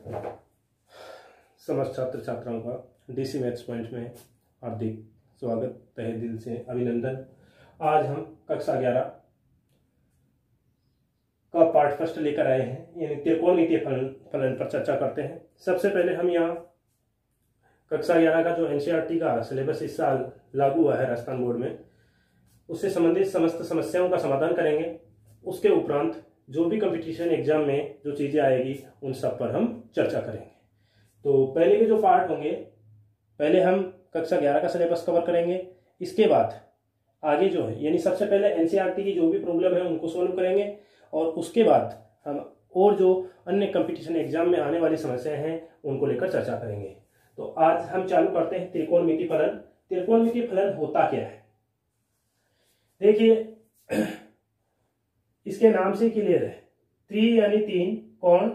समस्त छात्र छात्राओं का डीसी मैथ्स पॉइंट में हार्दिक स्वागत, तहे दिल से अभिनंदन। आज हम कक्षा 11 का पार्ट फर्स्ट लेकर आए हैं, यानी त्रिकोणमितीय फलन पर चर्चा करते हैं। सबसे पहले हम यहाँ कक्षा 11 का जो एनसीईआरटी का सिलेबस इस साल लागू हुआ है राजस्थान बोर्ड में, उससे संबंधित समस्त समस्याओं का समाधान करेंगे। उसके उपरांत जो भी कंपटीशन एग्जाम में जो चीजें आएगी उन सब पर हम चर्चा करेंगे। तो पहले के जो पार्ट होंगे, पहले हम कक्षा 11 का सिलेबस कवर करेंगे। इसके बाद आगे जो है, यानी सबसे पहले एनसीईआरटी की जो भी प्रॉब्लम है उनको सॉल्व करेंगे, और उसके बाद हम और जो अन्य कंपटीशन एग्जाम में आने वाली समस्याएं हैं उनको लेकर चर्चा करेंगे। तो आज हम चालू करते हैं त्रिकोणमितीय फलन। त्रिकोणमितीय फलन होता क्या है? देखिए, इसके नाम से क्लियर है। त्रि यानी तीन, कोण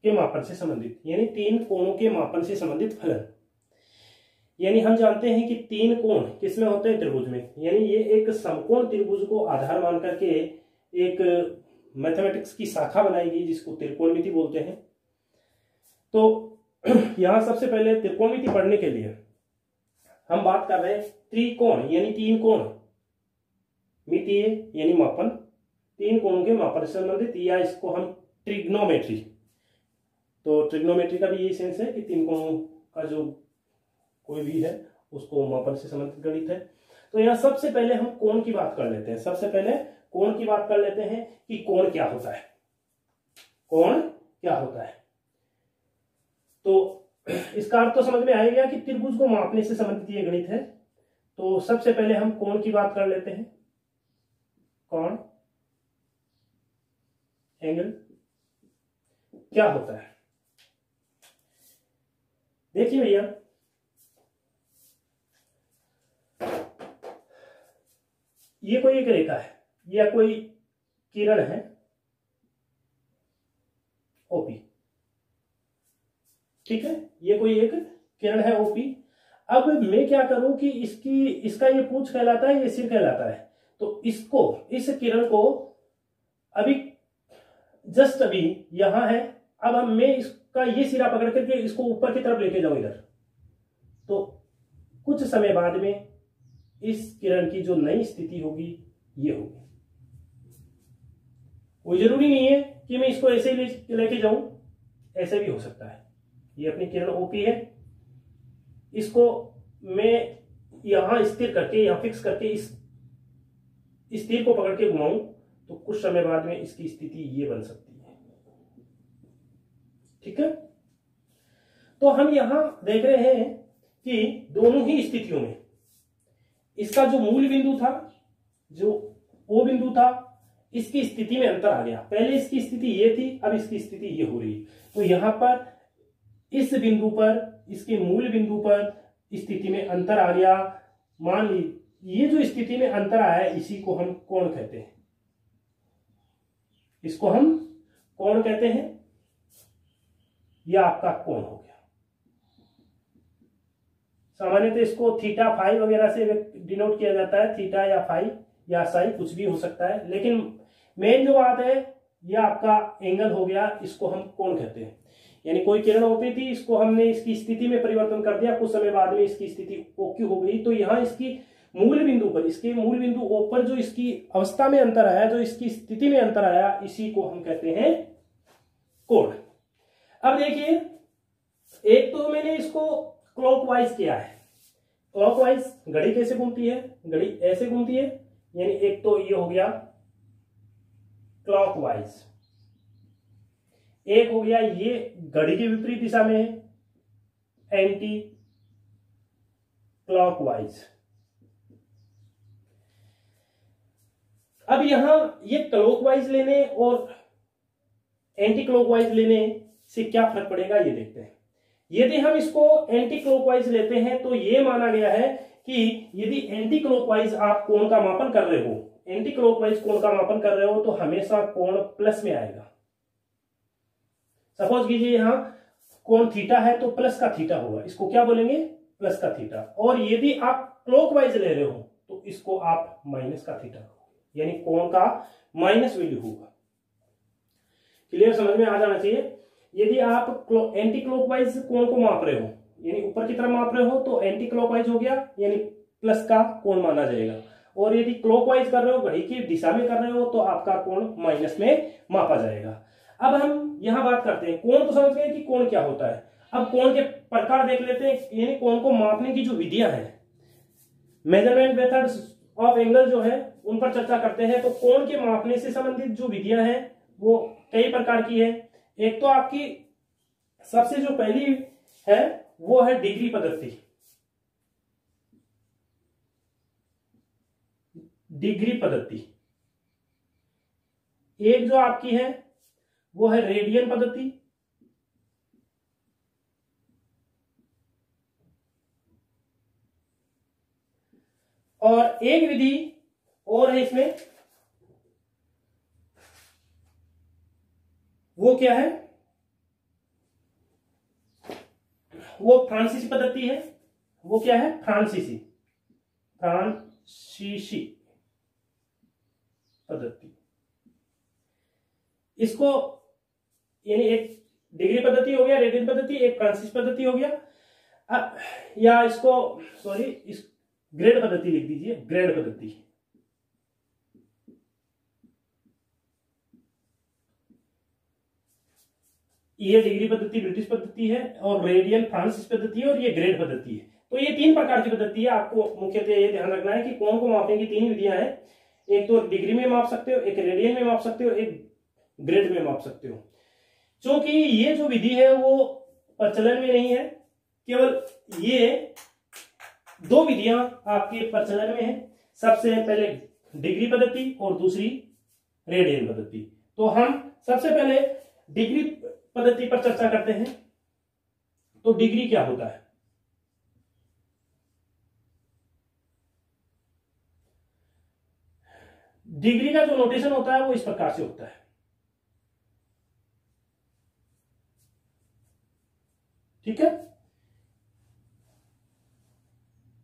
के मापन से संबंधित, यानी तीन कोणों के मापन से संबंधित फलन। यानी हम जानते हैं कि तीन कोण किसमें होते हैं? त्रिभुज में। यानी ये एक समकोण त्रिभुज को आधार मान करके एक मैथमेटिक्स की शाखा बनाएगी जिसको त्रिकोणमिति बोलते हैं। तो यहां सबसे पहले त्रिकोणमिति पढ़ने के लिए हम बात कर रहे हैं त्रिकोण यानी तीन कोण, मितीय यानी मापन, तीन कोणों के मापन से संबंधित, या इसको हम ट्रिग्नोमेट्री। तो ट्रिग्नोमेट्री का भी यही सेंस है कि तीन कोणों का जो कोई भी है उसको मापन से संबंधित गणित है। तो यहाँ सबसे पहले हम कोण की बात कर लेते हैं। सबसे पहले कोण की बात कर लेते हैं कि कोण क्या होता है। कोण क्या होता है? तो इसका अर्थ तो समझ में आ गया कि त्रिभुज को मापने से संबंधित ये गणित है। तो सबसे पहले हम कोण की बात कर लेते हैं। कोण, एंगल क्या होता है? देखिए भैया, ये कोई एक रेखा है या कोई किरण है ओपी, ठीक है, ये कोई एक किरण है ओपी। अब मैं क्या करूं कि इसका ये पूंछ कहलाता है, ये सिर कहलाता है। तो इसको, इस किरण को अभी जस्ट अभी यहां है, अब मैं इसका ये सिरा पकड़ करके इसको ऊपर की तरफ लेके जाऊं इधर, तो कुछ समय बाद में इस किरण की जो नई स्थिति होगी ये होगी। कोई जरूरी नहीं है कि मैं इसको ऐसे ही लेके जाऊं, ऐसे भी हो सकता है। ये अपनी किरण ओपी है, इसको मैं यहां स्थिर करके, यहां फिक्स करके इस तीर को पकड़ के घुमाऊं तो कुछ समय बाद में इसकी स्थिति ये बन सकती है, ठीक है। तो हम यहां देख रहे हैं कि दोनों ही स्थितियों में इसका जो मूल बिंदु था, जो ओ बिंदु था, इसकी स्थिति में अंतर आ गया। पहले इसकी स्थिति ये थी, अब इसकी स्थिति ये हो रही है। तो यहां पर इस बिंदु पर, इसके मूल बिंदु पर स्थिति में अंतर आ गया। मान ली ये जो स्थिति में अंतर आया है, इसी को हम कोण कहते हैं। इसको हम कोण कहते हैं। यह आपका कोण हो गया। सामान्यतः इसको थीटा, फाई वगैरह से डिनोट किया जाता है। थीटा या फाई या साई कुछ भी हो सकता है, लेकिन मेन जो बात है यह आपका एंगल हो गया, इसको हम कोण कहते हैं। यानी कोई किरण ओपी थी, इसको हमने इसकी स्थिति में परिवर्तन कर दिया, कुछ समय बाद में इसकी स्थिति ओक्यू हो गई। तो यहां इसकी मूल बिंदु पर, इसके मूल बिंदु ओ पर जो इसकी अवस्था में अंतर आया, जो इसकी स्थिति में अंतर आया, इसी को हम कहते हैं कोण। अब देखिए, एक तो मैंने इसको क्लॉकवाइज किया है। क्लॉकवाइज घड़ी कैसे घूमती है? घड़ी ऐसे घूमती है, यानी एक तो ये हो गया क्लॉकवाइज, एक हो गया ये घड़ी की विपरीत दिशा में एंटी क्लॉकवाइज। अब यहां ये क्लॉकवाइज लेने और एंटी क्लॉकवाइज लेने से क्या फर्क पड़ेगा ये देखते हैं। यदि हम इसको एंटी क्लॉकवाइज लेते हैं तो ये माना गया है कि यदि एंटी क्लॉकवाइज आप कोण का मापन कर रहे हो, एंटी क्लॉकवाइज कोण का मापन कर रहे हो, तो हमेशा कोण प्लस में आएगा। सपोज कीजिए यहां कोण थीटा है तो प्लस का थीटा होगा, इसको क्या बोलेंगे? प्लस का थीटा। और यदि आप क्लॉकवाइज ले रहे हो तो इसको आप माइनस का थीटा, यानी कोण का माइनस वैल्यू होगा। क्लियर, समझ में आ जाना चाहिए। यदि आप एंटी क्लॉकवाइज कोण को माप रहे हो, यानी ऊपर की तरफ माप रहे हो, तो एंटी क्लॉकवाइज हो गया, यानी प्लस का कोण माना जाएगा। और यदि क्लॉकवाइज कर रहे हो, घड़ी की दिशा में कर रहे हो, तो आपका कोण माइनस में मापा जाएगा। अब हम यहां बात करते हैं, कोण तो समझ गए कि कोण क्या होता है। अब कोण के प्रकार देख लेते हैं, यानी कोण को मापने की जो विधियां हैं, मेजरमेंट मेथड्स ऑफ एंगल जो है उन पर चर्चा करते हैं। तो कोण के मापने से संबंधित जो विधियां हैं वो कई प्रकार की है। एक तो आपकी सबसे जो पहली है वो है डिग्री पद्धति। डिग्री पद्धति। एक जो आपकी है वो है रेडियन पद्धति। और एक विधि और है इसमें, वो क्या है, वो फ्रांसीसी पद्धति है। वो क्या है, फ्रांसीसी पद्धति। इसको यानी एक डिग्री पद्धति हो गया, रेडियन पद्धति, एक फ्रांसीसी पद्धति हो गया। या इसको सॉरी इस ग्रेड पद्धति लिख दीजिए, ग्रेड पद्धति। ये डिग्री पद्धति ब्रिटिश पद्धति है, और रेडियन फ्रांसीसी पद्धति है, और ये ग्रेड पद्धति है। तो ये तीन प्रकार की पद्धति है। आपको मुख्यतः ये ध्यान रखना है कि कोण को मापने की तीन विधियां हैं। एक तो डिग्री में माप सकते हो, एक रेडियन में माप सकते हो, एक ग्रेड में माप सकते हो। क्योंकि ये जो विधि है वो प्रचलन में नहीं है, केवल ये दो विधियां आपके प्रचलन में है। सबसे पहले डिग्री पद्धति और दूसरी रेडियन पद्धति। तो हम सबसे पहले डिग्री पद्धति पर चर्चा करते हैं। तो डिग्री क्या होता है? डिग्री का जो नोटेशन होता है वो इस प्रकार से होता है। ठीक है,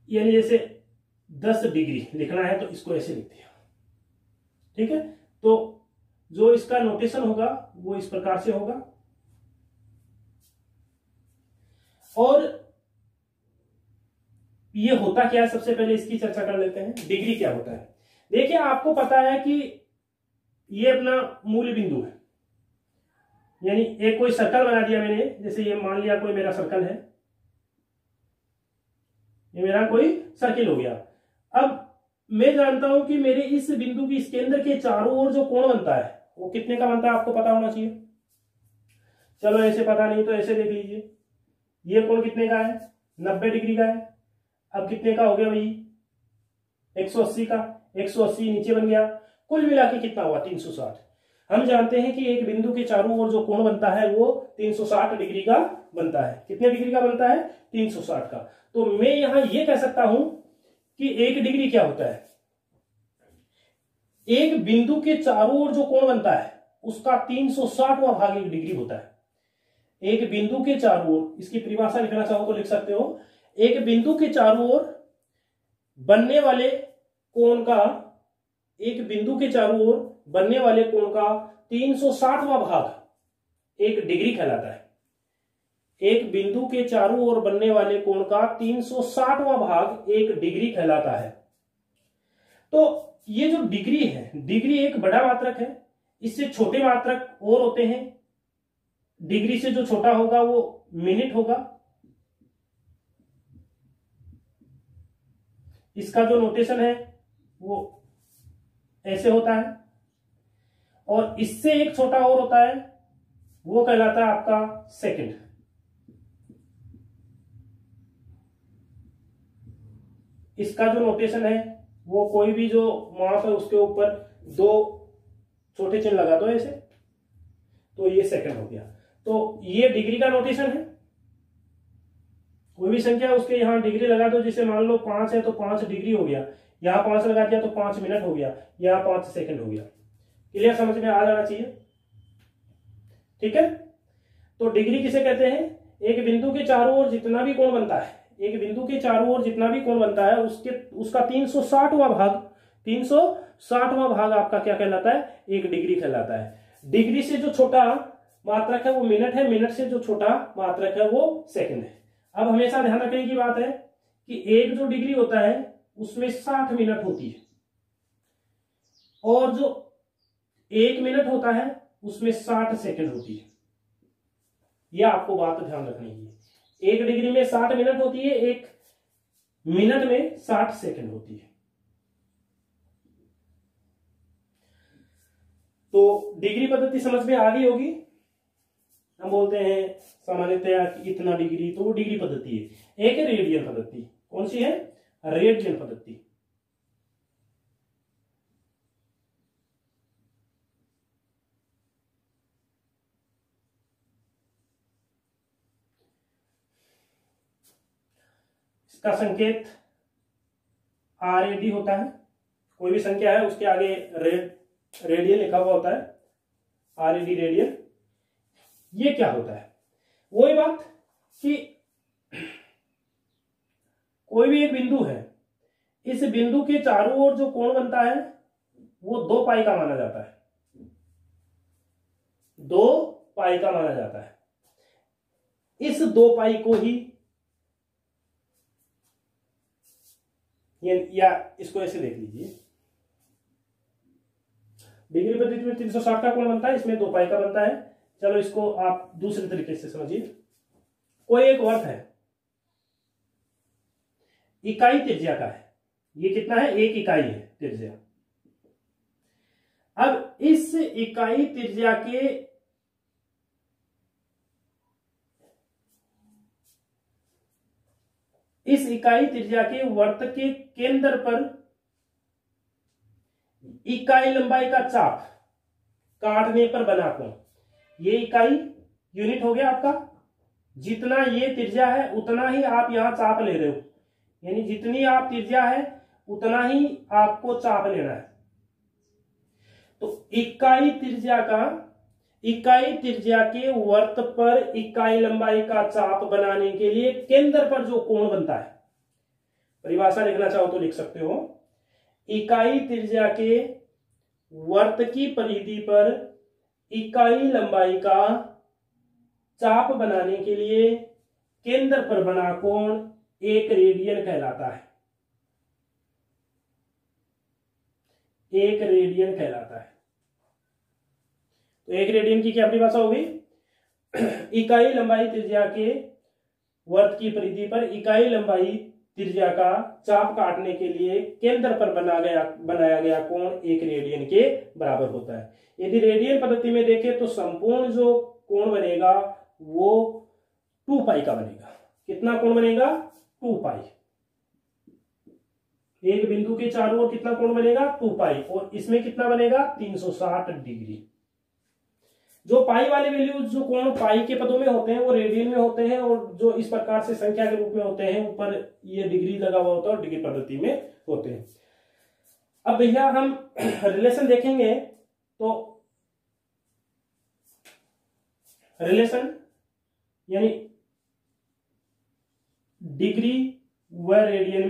यानी जैसे 10 डिग्री लिखना है तो इसको ऐसे लिख दिया। ठीक है, तो जो इसका नोटेशन होगा वो इस प्रकार से होगा। और ये होता क्या है, सबसे पहले इसकी चर्चा कर लेते हैं। डिग्री क्या होता है? देखिए, आपको पता है कि ये अपना मूल बिंदु है, यानी एक कोई सर्कल बना दिया मैंने। जैसे ये मान लिया कोई मेरा सर्कल है, ये मेरा कोई सर्किल हो गया। अब मैं जानता हूं कि मेरे इस बिंदु की, इस केंद्र के चारों ओर जो कोण बनता है वो कितने का बनता है, आपको पता होना चाहिए। चलो ऐसे पता नहीं तो ऐसे देख लीजिए, ये कोण कितने का है, 90 डिग्री का है। अब कितने का हो गया भाई, 180 का। 180 नीचे बन गया, कुल मिला के कितना हुआ, 360। हम जानते हैं कि एक बिंदु के चारों ओर जो कोण बनता है वो 360 डिग्री का बनता है। कितने डिग्री का बनता है, 360 का। तो मैं यहां ये कह सकता हूं कि एक डिग्री क्या होता है, एक बिंदु के चारों ओर जो कोण बनता है उसका 360वां भाग एक डिग्री होता है। एक बिंदु के चारों ओर, इसकी परिभाषा लिखना चाहो तो लिख सकते हो, एक बिंदु के चारों ओर बनने वाले कोण का, एक बिंदु के चारों ओर बनने वाले कोण का 360वां भाग एक डिग्री कहलाता है। एक बिंदु के चारों ओर बनने वाले कोण का 360वां भाग एक डिग्री कहलाता है। तो ये जो डिग्री है, डिग्री एक बड़ा मात्रक है, इससे छोटे मात्रक और होते हैं। डिग्री से जो छोटा होगा वो मिनट होगा। इसका जो नोटेशन है वो ऐसे होता है, और इससे एक छोटा और होता है, वो कहलाता है आपका सेकंड। इसका जो नोटेशन है वो कोई भी जो माप है उसके ऊपर 2 छोटे चिन्ह लगा दो ऐसे, तो ये सेकंड हो गया। तो ये डिग्री का नोटेशन है। कोई भी संख्या उसके यहां डिग्री लगा दो, जैसे मान लो 5 है तो 5 डिग्री हो गया, यहां 5 लगा दिया तो 5 मिनट हो गया, यहां 5 सेकंड हो गया। क्लियर, समझ में आ जाना चाहिए। ठीक है, तो डिग्री किसे कहते हैं, एक बिंदु के चारों ओर जितना भी कोण बनता है, एक बिंदु के चारों ओर जितना भी कोण बनता है उसका 360वां भाग आपका क्या कहलाता है, एक डिग्री कहलाता है। डिग्री से जो छोटा मात्रक है वो मिनट है, मिनट से जो छोटा मात्रक है वो सेकंड है। अब हमेशा ध्यान रखने की बात है कि एक जो डिग्री होता है उसमें 60 मिनट होती है, और जो 1 मिनट होता है उसमें 60 सेकंड होती है। यह आपको बात ध्यान रखनी है। 1 डिग्री में 60 मिनट होती है, 1 मिनट में 60 सेकंड होती है। तो डिग्री पद्धति समझ में आ गई होगी। हम बोलते हैं सामान्यतया कि इतना डिग्री, तो वो डिग्री पद्धति है। एक है रेडियन पद्धति। कौन सी है? रेडियन पद्धति। इसका संकेत RAD होता है। कोई भी संख्या है उसके आगे रेडियन लिखा हुआ होता है, RAD रेडियन। ये क्या होता है? वही बात कि कोई भी एक बिंदु है, इस बिंदु के चारों ओर जो कोण बनता है वो 2 पाई का माना जाता है। 2 पाई का माना जाता है। इस 2 पाई को ही या इसको ऐसे देख लीजिए, डिग्री पद्धति में 360 का कोण बनता है, इसमें 2 पाई का बनता है। चलो इसको आप दूसरे तरीके से समझिए। कोई एक वर्त है, इकाई त्रिज्या का है। ये कितना है? 1 इकाई है त्रिज्या। अब इस इकाई त्रिज्या के वर्त के केंद्र पर इकाई लंबाई का चाप काटने पर बना कोण। ये इकाई यूनिट हो गया आपका। जितना ये त्रिज्या है उतना ही आप यहां चाप ले रहे हो, यानी जितनी आप त्रिज्या है उतना ही आपको चाप लेना है। तो इकाई त्रिज्या के वर्त पर इकाई लंबाई का चाप बनाने के लिए केंद्र पर जो कोण बनता है, परिभाषा लिखना चाहो तो लिख सकते हो। इकाई त्रिज्या के वर्त की परिधि पर इकाई लंबाई का चाप बनाने के लिए केंद्र पर बना कोण 1 रेडियन कहलाता है। 1 रेडियन कहलाता है। तो 1 रेडियन की क्या परिभाषा होगी? इकाई लंबाई त्रिज्या के वर्त की परिधि पर इकाई लंबाई त्रिज्या का चाप काटने के लिए केंद्र पर बनाया गया कोण 1 रेडियन के बराबर होता है। यदि रेडियन पद्धति में देखें तो संपूर्ण जो कोण बनेगा वो 2 पाई का बनेगा। कितना कोण बनेगा? 2 पाई। एक बिंदु के चारों ओर कितना कोण बनेगा? 2 पाई। और इसमें कितना बनेगा? 360 डिग्री। जो पाई वाले वैल्यूज, जो कोण पाई के पदों में होते हैं वो रेडियन में होते हैं, और जो इस प्रकार से संख्या के रूप में होते हैं ऊपर ये डिग्री लगा हुआ होता है और डिग्री पद्धति में होते हैं। अब भैया हम रिलेशन देखेंगे तो रिलेशन यानी डिग्री व रेडियन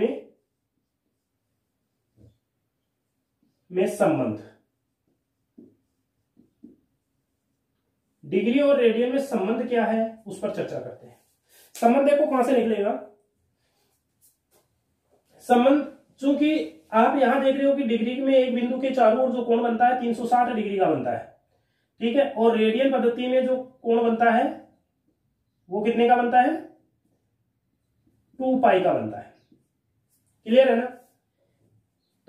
में संबंध। डिग्री और रेडियन में संबंध क्या है उस पर चर्चा करते हैं। संबंध देखो कहां से निकलेगा। संबंध, चूंकि आप यहां देख रहे हो कि डिग्री में एक बिंदु के चारों ओर जो कोण बनता है 360 डिग्री का बनता है, ठीक है। और रेडियन पद्धति में जो कोण बनता है वो कितने का बनता है? 2 पाई का बनता है। क्लियर है ना?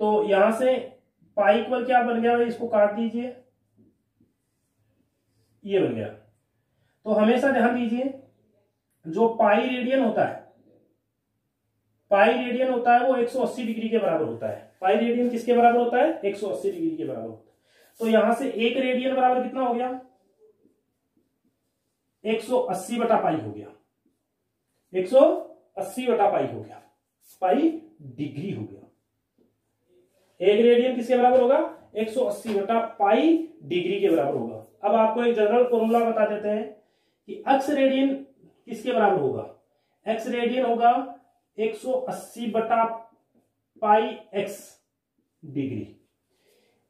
तो यहां से पाई इक्वल क्या बन गया? इसको काट दीजिए, ये बन गया। तो हमेशा ध्यान दीजिए, जो पाई रेडियन होता है वो 180 डिग्री के बराबर होता है। पाई रेडियन किसके बराबर होता है? 180 डिग्री के बराबर होता है। तो यहां से 1 रेडियन बराबर कितना हो गया? 180 बटा पाई हो गया। 180 बटा पाई हो गया। पाई डिग्री हो गया। 1 रेडियन किसके बराबर होगा? 180 बटा पाई डिग्री के बराबर होगा। अब आपको एक जनरल फॉर्मूला बता देते हैं कि एक्स रेडियन किसके बराबर होगा? एक्स रेडियन होगा 180 बटा पाई एक्स डिग्री।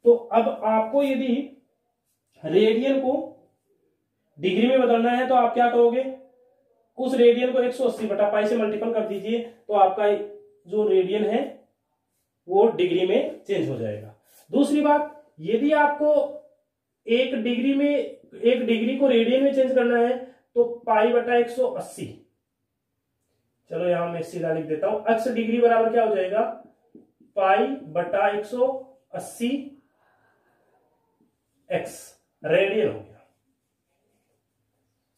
तो अब आपको यदि रेडियन को डिग्री में बदलना है तो आप क्या करोगे, उस रेडियन को 180 बटा पाई से मल्टीपल कर दीजिए, तो आपका जो रेडियन है वो डिग्री में चेंज हो जाएगा। दूसरी बात, यदि आपको एक डिग्री को रेडियन में चेंज करना है तो पाई बटा 180, चलो यहां मैं सीधा लिख देता हूं, x डिग्री बराबर क्या हो जाएगा, पाई बटा 180 x रेडियन हो गया।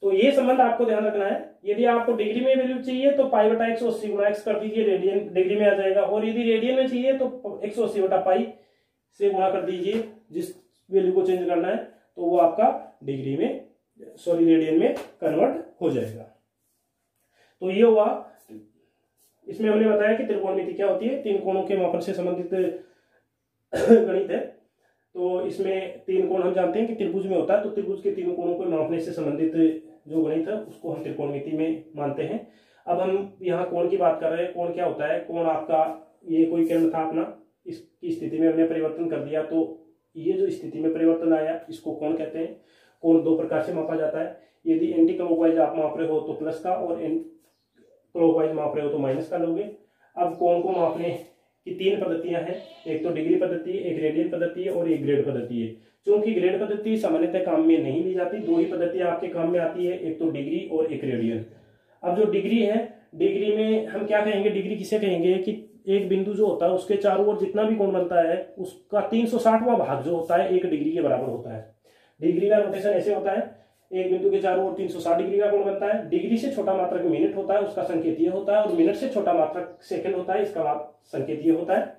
तो ये संबंध आपको ध्यान रखना है, यदि आपको डिग्री में वैल्यू चाहिए तो पाई बटा 180 गुणा एक्स कर दीजिए, रेडियन डिग्री में आ जाएगा, और यदि रेडियन में चाहिए तो 180 बटा पाई से गुणा कर दीजिए, जिस वैल्यू को चेंज करना है, तो वो आपका डिग्री में रेडियन में कन्वर्ट हो जाएगा। तो ये हुआ, इसमें हमने बताया कि त्रिकोणमिति क्या होती है, तीन कोणों के मापन से संबंधित गणित है। तो इसमें तीन कोण हम जानते हैं कि त्रिभुज में होता है, तो त्रिभुज के तीनों कोणों को मापने से संबंधित जो गणित है उसको हम त्रिकोणमिति में मानते हैं। अब हम यहाँ कोण की बात कर रहे हैं। कोण क्या होता है, कोण आपका, ये कोई किरण था अपना, इसकी स्थिति में हमने परिवर्तन कर दिया, तो ये जो स्थिति में परिवर्तन आया इसको कोण कहते हैं। कोण दो प्रकार से मापा जाता है, यदि एंटी क्लॉकवाइज आप माप रहे हो तो प्लस का, और क्लॉकवाइज माप रहे हो तो माइनस का लोगे। अब कोण को मापने की तीन पद्धतियां हैं, एक तो डिग्री पद्धति, एक रेडियन पद्धति है, और एक ग्रेड पद्धति है। क्योंकि ग्रेड पद्धति सामान्यतः काम में नहीं ली जाती, दो ही पद्धतियां आपके काम में आती है, एक तो डिग्री और एक रेडियन। अब जो डिग्री है, डिग्री में हम क्या कहेंगे, डिग्री किसे कहेंगे कि एक बिंदु जो होता है उसके चारों ओर जितना भी कोण बनता है उसका 360वां भाग जो होता है एक डिग्री के बराबर होता है। डिग्री का नोटेशन ऐसे होता है, एक बिंदु के चारों ओर 360 डिग्री का कोण बनता है। डिग्री से छोटा मात्रक मिनट होता है, उसका संकेतीय होता है, और मिनट से छोटा मात्रक सेकंड होता है, इसका संकेतीय होता है।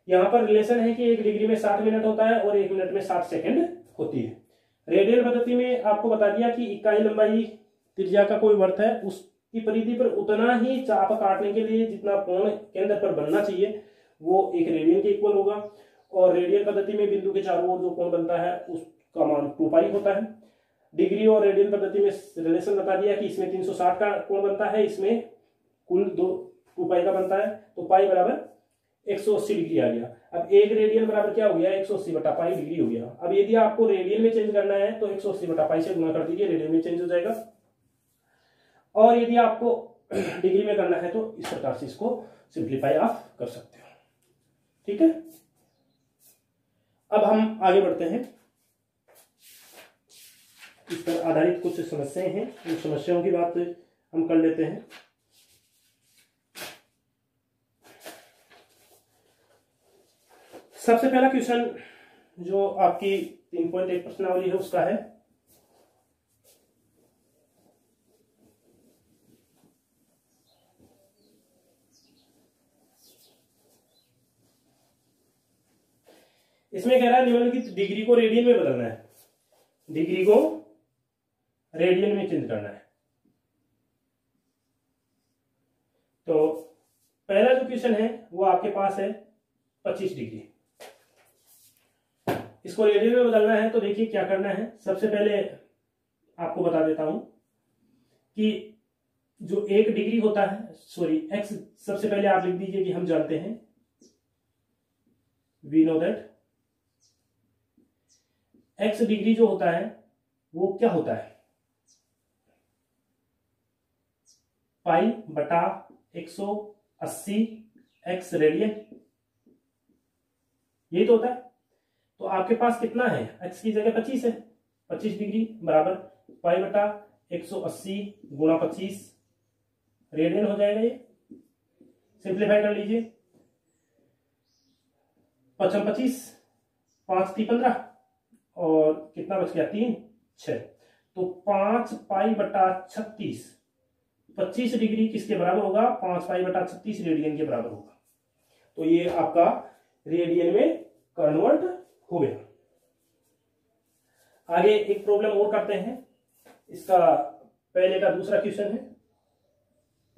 यहाँ पर रिलेशन है कि एक डिग्री में 60 मिनट होता है और एक मिनट में 60 सेकंड होती है। रेडियल पद्धति में आपको बता दिया कि इकाई लंबाई त्रिज्या का कोई वर्त है, उसकी परिधि पर उतना ही चाप काटने के लिए जितना कोण केंद्र पर बनना चाहिए वो एक रेडियन के इक्वल होगा। और रेडियल पद्धति में बिंदु के चारों ओर जो कोण बनता है उसका मान 2 पाई होता है। डिग्री और रेडियन पद्धति में रिलेशन बता दिया कि इसमें 360 का कोण बनता है, इसमें कुल 2 पाई का बनता है, तो पाई बराबर 180 डिग्री आ गया। अब एक रेडियन बराबर क्या हो गया, 180 बटा पाई डिग्री हो गया। अब यदि आपको रेडियन में चेंज करना है तो 180 बटा पाई से गुणा कर दीजिए, रेडियन में चेंज हो जाएगा। और यदि आपको डिग्री में करना है तो इस प्रकार से इसको सिंप्लीफाई आप कर सकते हो। ठीक है, अब हम आगे बढ़ते हैं। इस पर आधारित कुछ समस्याएं हैं, उन समस्याओं की बात हम कर लेते हैं। सबसे पहला क्वेश्चन जो आपकी 3.1 प्रश्नावली है उसका है, इसमें कह रहा है निम्नलिखित डिग्री को रेडियन में बदलना है, डिग्री को रेडियन में चेंज करना है। तो पहला जो क्वेश्चन है वो आपके पास है 25 डिग्री, इसको रेडियन में बदलना है। तो देखिए क्या करना है, सबसे पहले आपको बता देता हूं कि जो एक डिग्री होता है, सॉरी एक्स, सबसे पहले आप लिख दीजिए कि हम जानते हैं we know that X degree जो होता है वो क्या होता है, पाई बटा 180 एक्स रेडियन, यही तो होता है। तो आपके पास कितना है, एक्स की जगह 25 है, 25 डिग्री बराबर पाई बटा 180 गुणा 25 रेडियन हो जाएगा। ये सिंप्लीफाई कर लीजिए, 5 25 5 3 15 और कितना बच गया 3 6, तो 5 पाई बटा 36, 25 डिग्री किसके बराबर होगा, 5 पाई बटा 36 रेडियन के बराबर होगा। तो ये आपका रेडियन में कन्वर्ट हो गया। आगे एक प्रॉब्लम और करते हैं, इसका पहले का दूसरा क्वेश्चन है,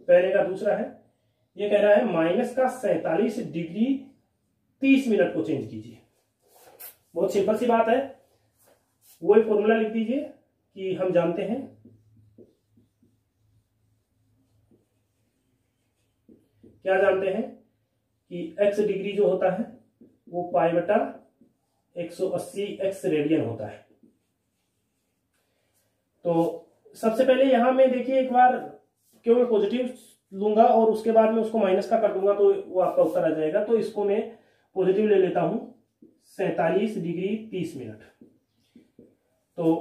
पहले का दूसरा है, ये कह रहा है माइनस का 47 डिग्री 30 मिनट को चेंज कीजिए। बहुत सिंपल सी बात है, वो एक फॉर्मूला लिख दीजिए कि हम जानते हैं क्या जानते हैं कि x डिग्री जो होता है वो पाई बटा 180 एक्स रेडियन होता है। तो सबसे पहले यहां मैं देखिए एक बार क्यों मैं पॉजिटिव लूंगा और उसके बाद में उसको माइनस का कर दूंगा तो वो आपका उत्तर आ जाएगा। तो इसको मैं पॉजिटिव ले लेता हूं 47 डिग्री 30 मिनट। तो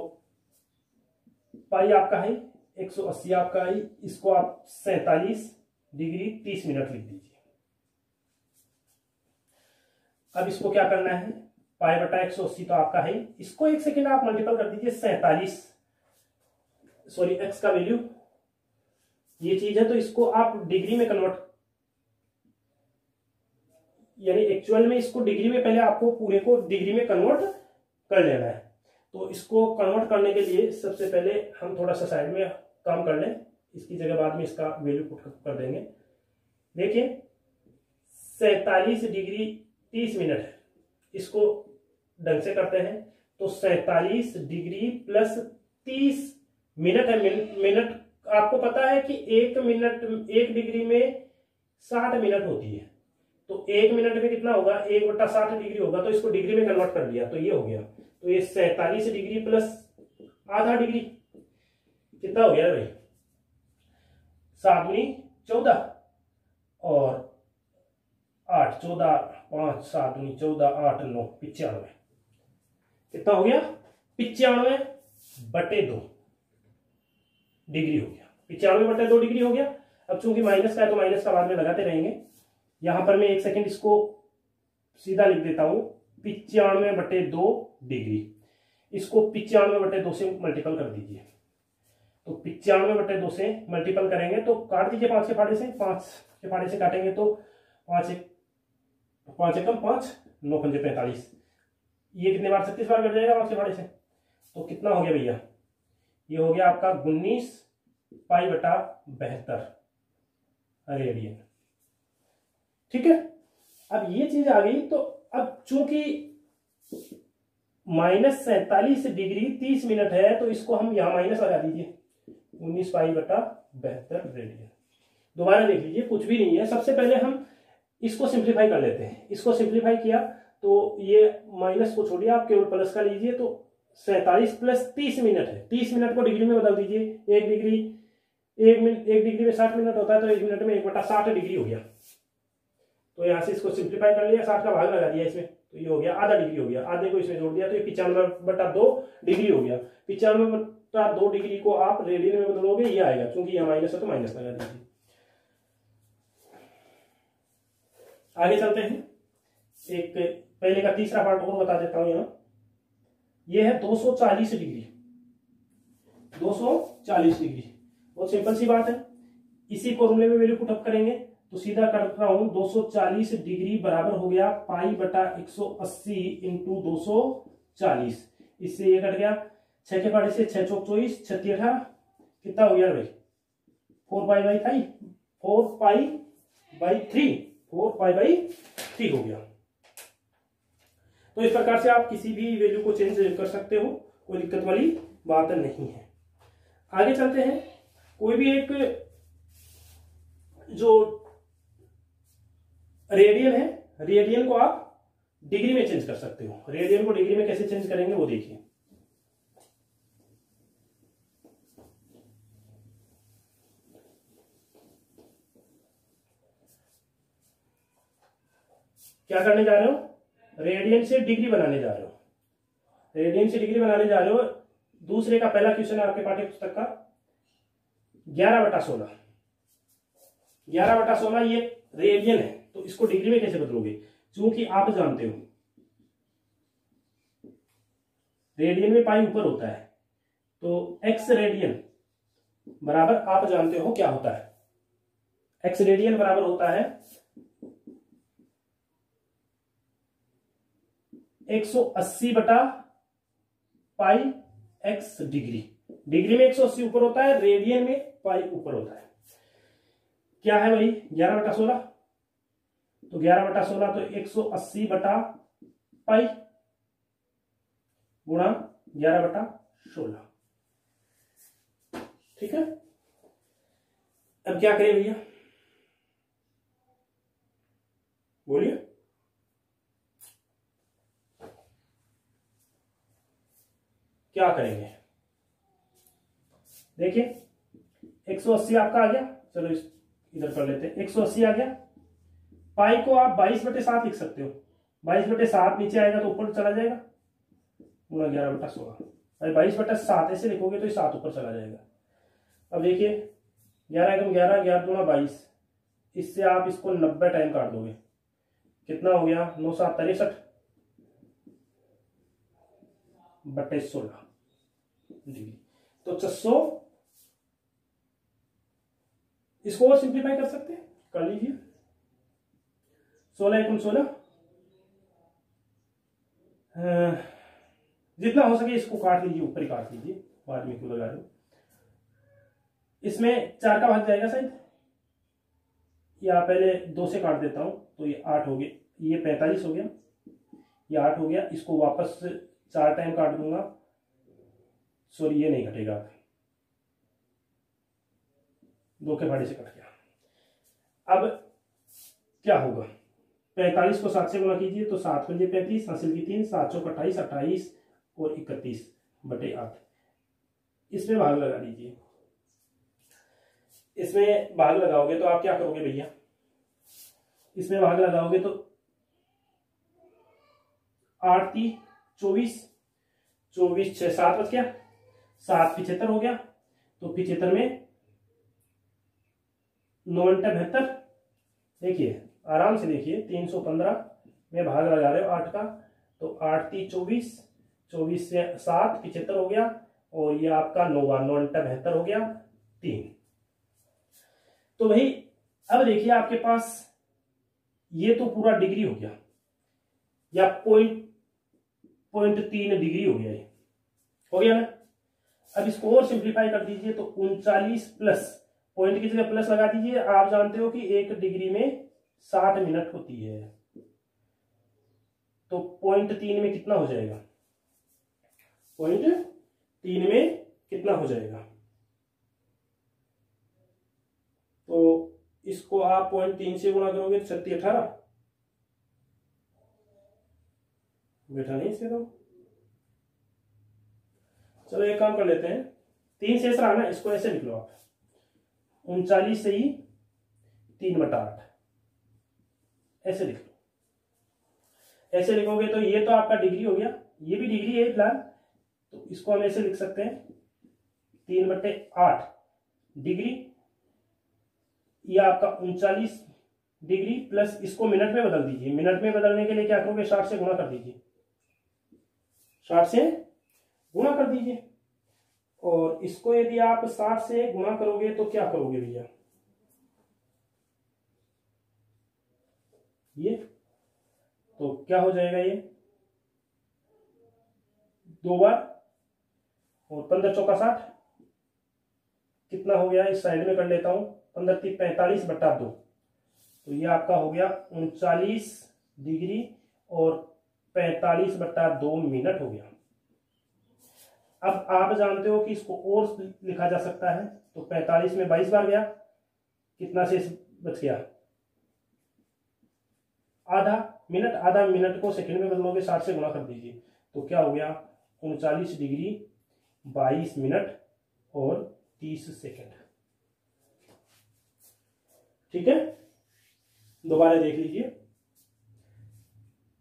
पाई आपका है 180 आपका है, इसको आप 47 डिग्री 30 मिनट लिख दीजिए। अब इसको क्या करना है, पाई बटा 180 तो आपका है, इसको एक सेकेंड आप मल्टीपल कर दीजिए 47, सॉरी एक्स का वैल्यू ये चीज है तो इसको आप डिग्री में कन्वर्ट, यानी एक्चुअल में इसको डिग्री में पहले आपको पूरे को डिग्री में कन्वर्ट कर लेना है। तो इसको कन्वर्ट करने के लिए सबसे पहले हम थोड़ा सा साइड में काम कर लें, इसकी जगह बाद में इसका वैल्यू पुट कर देंगे। देखिए 47 डिग्री 30 मिनट है, इसको ढंग से करते हैं तो 47 डिग्री प्लस 30 मिनट है। मिनट आपको पता है कि एक मिनट, एक डिग्री में 60 मिनट होती है, तो एक मिनट में कितना होगा, 1/60 डिग्री होगा। तो इसको डिग्री में कन्वर्ट कर दिया तो ये हो गया। तो ये 47 डिग्री प्लस आधा डिग्री कितना हो गया भाई, 7 दूनी 14 और 8, 14 5 7 दूनी 14 8 9 95, कितना हो गया 95/2 डिग्री हो गया। 95/2 डिग्री हो गया। अब चूंकि माइनस का है तो माइनस का बाद में लगाते रहेंगे। यहां पर मैं एक सेकंड इसको सीधा लिख देता हूं 95/2 डिग्री, इसको 95/2 से मल्टीपल कर दीजिए। तो 95/2 से मल्टीपल करेंगे तो काट दीजिए 5 के फाड़े से, 5 के फाड़े से काटेंगे तो 5 एकम 5 9 पंजे 45, ये कितने बार 36 बार कट जाएगा 5 के फाड़े से। तो कितना हो गया भैया, ये हो गया आपका 19 पाई/72 रेडियन। ठीक है, अब ये चीज आ गई। तो अब चूंकि -47 डिग्री 30 मिनट है तो इसको हम यहां माइनस लगा दीजिए 19 पाई/72 रेडियन। दोबारा देख लीजिए, कुछ भी नहीं है। सबसे पहले हम इसको सिंप्लीफाई कर लेते हैं। इसको सिंप्लीफाई किया तो ये माइनस को छोड़िए, आप केवल प्लस का लीजिए। तो 47 प्लस 30 मिनट है, 30 मिनट को डिग्री में बदल दीजिए। एक डिग्री में 60 मिनट होता है, तो 1 मिनट में 1/60 डिग्री हो गया। तो यहां से इसको सिंप्लीफाई कर लिया, 60 का भाग लगा दिया इसमें, तो ये हो गया आधा डिग्री हो गया। आधे को इसमें जोड़ दिया तो ये 95/2 डिग्री हो गया। 95/2 डिग्री को आप रेडियन में बदलोगे, ये आएगा। क्योंकि यहां माइनस है तो माइनस लगा दीजिए। आगे चलते हैं, एक पहले का तीसरा पार्ट और बता देता हूं। यहां ये है 240 डिग्री, 240 डिग्री। बहुत सिंपल सी बात है, इसी फॉर्मूले में वैल्यू पुट अप करेंगे तो सीधा कर रहा हूं 240 डिग्री बराबर हो गया पाई/180 इंटू 240। इससे ये कट गया 6 के फाड़े से 6 चौक 24, 36 18, कितना हो गया भाई 4 पाई/3 हो गया। तो इस प्रकार से आप किसी भी वैल्यू को चेंज कर सकते हो, कोई दिक्कत वाली बात नहीं है। आगे चलते हैं, कोई भी एक जो रेडियन है, रेडियन को आप डिग्री में चेंज कर सकते हो। रेडियन को डिग्री में कैसे चेंज करेंगे वो देखिए। क्या करने जा रहे हो, रेडियन से डिग्री बनाने जा रहे हो। रेडियन से डिग्री बनाने जा रहे हो। दूसरे का पहला क्वेश्चन है आपके पाठ्य पुस्तक का 11/16। 11/16 ये रेडियन है, तो इसको डिग्री में कैसे बदलोगे। क्योंकि आप जानते हो रेडियन में पाई ऊपर होता है, तो एक्स रेडियन बराबर आप जानते हो क्या होता है। एक्स रेडियन बराबर होता है 180/पाई एक्स डिग्री। डिग्री में 180 ऊपर होता है, रेडियन में पाई ऊपर होता है। क्या है भाई 11/16, तो 11/16 तो 180/पाई गुणा 11/16। ठीक है, अब क्या करें भैया, बोलिए। क्या करेंगे, देखिए 180 आपका आ गया। चलो इस इधर कर लेते हैं, 180 आ गया। पाई को आप 22/7 लिख सकते हो। 22/7 नीचे आएगा तो ऊपर चला जाएगा, गुणा 11/16। भाई 22/7 ऐसे लिखोगे तो ये 7 ऊपर चला जाएगा। अब देखिए 11 एकम 11, 11 दूना 22, इससे आप इसको 90 टाइम काट दोगे, कितना हो गया 9×7 63/16 डिग्री। तो 600, इसको और सिंप्लीफाई कर सकते हैं, कर लीजिए। 16 एकम 16, जितना हो सके इसको काट लीजिए, ऊपर ही काट लीजिए, बाद में क्यों लगा रहे हो। इसमें 4 का भाग जाएगा शायद, या पहले 2 से काट देता हूं तो ये 8 हो गया, ये 45 हो गया, ये 8 हो गया। इसको वापस 4 टाइम काट दूंगा, सॉरी ये नहीं कटेगा, 2 के भाड़े से कट गया। अब क्या होगा, 45 को 7 से गुणा कीजिए तो 7 पंजे 35, हासिल की 3, 7 चौक 28, 28 और 31/8। इसमें भाग लगा दीजिए। इसमें भाग लगाओगे तो आप क्या करोगे भैया, इसमें भाग लगाओगे तो 8 × 24, 24 6 7 बच गया, 7 75 हो गया, तो 75 में 9 × 72, देखिए आराम से देखिए, 315 में भाग लगा रहे हो 8 का, तो 8 × 24, 24 से 7 75 हो गया, और ये आपका 9 × 72 हो गया 3। तो भाई अब देखिए आपके पास ये तो पूरा डिग्री हो गया, या 0.3 डिग्री हो गया, ये हो गया ना। अब इसको और सिंप्लीफाई कर दीजिए तो 39 प्लस, पॉइंट की जगह प्लस लगा दीजिए। आप जानते हो कि 1 डिग्री में 60 मिनट होती है, तो 0.3 में कितना हो जाएगा, 0.3 में कितना हो जाएगा, तो इसको आप 0.3 से गुणा करोगे तो 36 18, बैठा नहीं इसके तो। चलो एक काम कर लेते हैं, 3 शेष रहा ना, इसको ऐसे लिख लो आप, 39 से ही 3/8 ऐसे लिख लो। ऐसे लिखोगे तो ये तो आपका डिग्री हो गया, ये भी डिग्री है फिलहाल, तो इसको हम ऐसे लिख सकते हैं 3/8 डिग्री, ये आपका 39 डिग्री प्लस, इसको मिनट में बदल दीजिए। मिनट में बदलने के लिए क्या करोगे, 60 से गुणा कर दीजिए, 60 से गुणा कर दीजिए। और इसको यदि आप 60 से गुणा करोगे तो क्या करोगे भैया, ये तो क्या हो जाएगा, ये 2 बार, और 15 चौका 60, कितना हो गया, इस साइड में कर लेता हूं, 15 × 45/2, तो ये आपका हो गया 39 डिग्री और 45/2 मिनट हो गया। अब आप जानते हो कि इसको और लिखा जा सकता है, तो 45 में 22 बार गया, कितना शेष बच गया, आधा मिनट। आधा मिनट को सेकंड में बदलोगे, 60 से गुणा कर दीजिए, तो क्या हो गया 39 डिग्री 22 मिनट और 30 सेकंड। ठीक है, दोबारा देख लीजिए,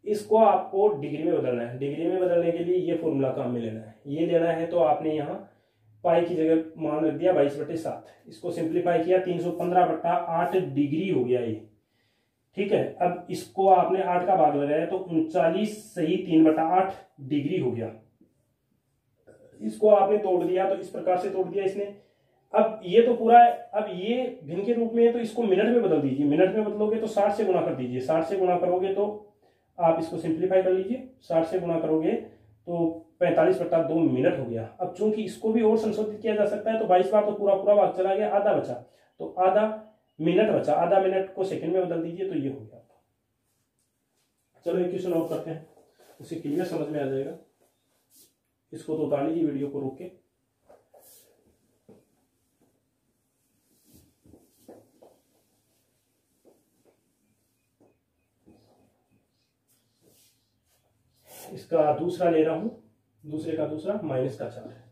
इसको आपको डिग्री में बदलना है। डिग्री में बदलने के लिए ये फॉर्मूला काम में लेना है, ये लेना है, तो आपने यहाँ पाई की जगह मान रख दिया 22/7, इसको सिंप्लीफाई किया 315/8 डिग्री हो गया ये। ठीक है, अब इसको आपने 8 का भाग लगाया तो 39 सही 3/8 डिग्री हो गया। इसको आपने तोड़ दिया, तो इस प्रकार से तोड़ दिया इसने। अब ये तो पूरा है, अब ये भिन्न के रूप में है, तो इसको मिनट में बदल दीजिए। मिनट में बदलोगे तो 60 से गुणा कर दीजिए, 60 से गुणा करोगे तो आप इसको सिंप्लीफाई कर लीजिए, 60 से गुणा करोगे तो 45/2 मिनट हो गया। अब चूंकि इसको भी और संशोधित किया जा सकता है, तो 22 बार तो पूरा भाग चला गया, आधा बचा, तो आधा मिनट बचा, आधा मिनट को सेकंड में बदल दीजिए, तो ये हो गया। चलो एक क्वेश्चन और करते हैं, उसे क्लियर समझ में आ जाएगा। इसको तो उतार लीजिए वीडियो को रोक के। इसका दूसरा ले रहा हूं, दूसरे का दूसरा -4 है।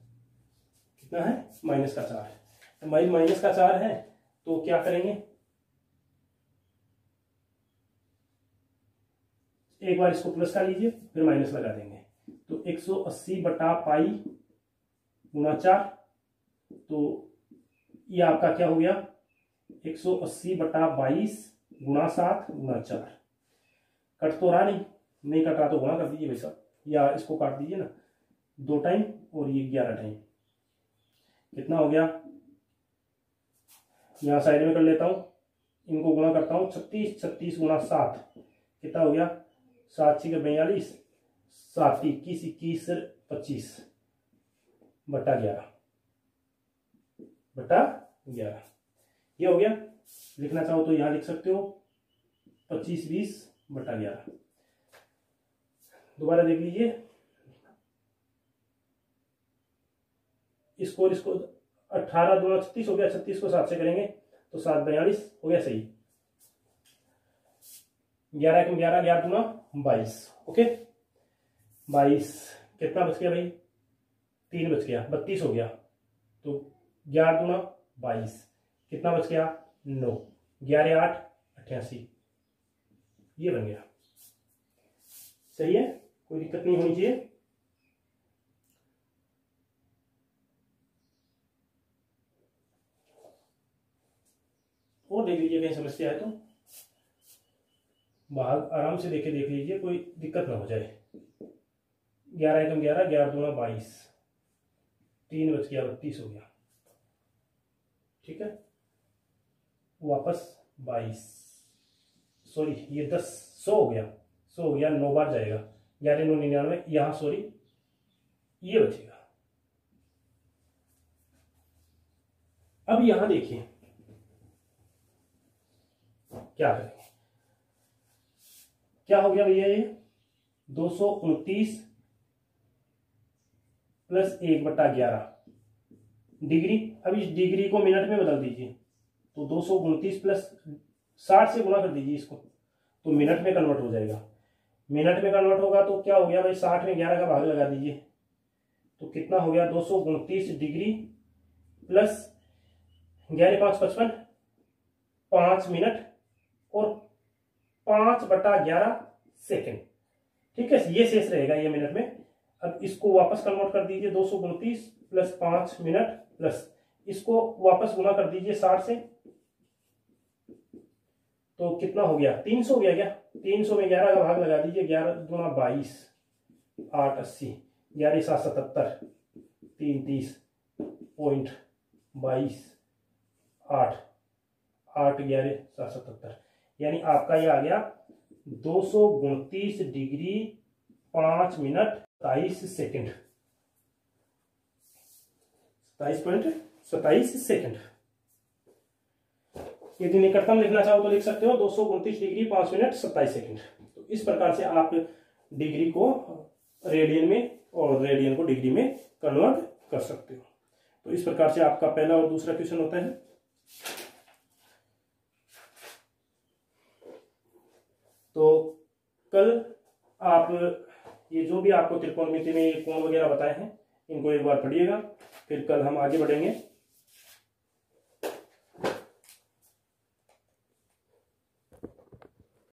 कितना है, -4। तो -4 है तो क्या करेंगे, एक बार इसको प्लस कर लीजिए फिर माइनस लगा देंगे। तो 180 बटा पाई गुणा 4, तो ये आपका क्या हो गया, 180 बटा 22 गुणा 7 गुणा 4। कट तो रहा नहीं कट रहा तो गुणा कर दीजिए भाई साहब, या इसको काट दीजिए ना 2 टाइम और ये 11 टाइम। कितना हो गया, यहाँ साइड में कर लेता हूँ, इनको गुणा करता हूँ, 36 गुणा 7 कितना हो गया, 7 6 42, 7 21 21 25 बटा 11 ये हो गया। लिखना चाहो तो यहां लिख सकते हो 25 20 बटा 11। दोबारा देख लीजिए, इसको 18 दूना 36 हो गया, 36 को 7 से करेंगे तो 7 42 हो गया सही। 11 कम 11 11 दूना 22, ओके 22 कितना बच गया भाई, 3 बच गया, 32 हो गया। तो 11 दूना 22 कितना बच गया, 9, 11 8 88, ये बन गया। सही है, कोई दिक्कत नहीं होनी चाहिए। और देख लीजिए कहीं समस्या है तो बाहर आराम से देख लीजिए, कोई दिक्कत ना हो जाए। 11 एकम 11 11 दूना 22, 3 बच गया, 32 हो गया। ठीक है, वापस 22, सॉरी ये 10 100 हो गया, 100 हो गया, 9 बार जाएगा, 11 9 99, यहाँ सॉरी ये बचेगा। अब यहां देखिए क्या करेंगे, क्या हो गया भैया, ये 229 प्लस 1/11 डिग्री। अब इस डिग्री को मिनट में बदल दीजिए, तो 229 प्लस 60 से गुणा कर दीजिए इसको, तो मिनट में कन्वर्ट हो जाएगा। मिनट में कन्वर्ट होगा तो क्या हो गया भाई, 60 में 11 का भाग लगा दीजिए, तो कितना हो गया, 229 डिग्री प्लस 11 5 55, 5 मिनट और 5/11 सेकेंड। ठीक है, ये शेष रहेगा ये मिनट में। अब इसको वापस कन्वर्ट कर दीजिए, 229 प्लस 5 मिनट प्लस इसको वापस गुणा कर दीजिए 60 से, तो कितना हो गया, 300 हो गया क्या, 300 में 11 का भाग लगा दीजिए, 11 दूना 22 8 80, 11 7 77, 3 30 पॉइंट 22 8 8 11 7 77, यानी आपका ये आ गया 229 डिग्री 5 मिनट 27 सेकेंड, 27.27 सेकेंड। यदि निकटतम लिखना चाहो तो लिख सकते हो 229 डिग्री 5 मिनट 27 सेकेंड। तो इस प्रकार से आप डिग्री को रेडियन में और रेडियन को डिग्री में कन्वर्ट कर सकते हो। तो इस प्रकार से आपका पहला और दूसरा क्वेश्चन होता है। तो कल आप ये जो भी आपको त्रिकोणमिति में कोण वगैरह बताए हैं इनको एक बार पढ़िएगा, फिर कल हम आगे बढ़ेंगे।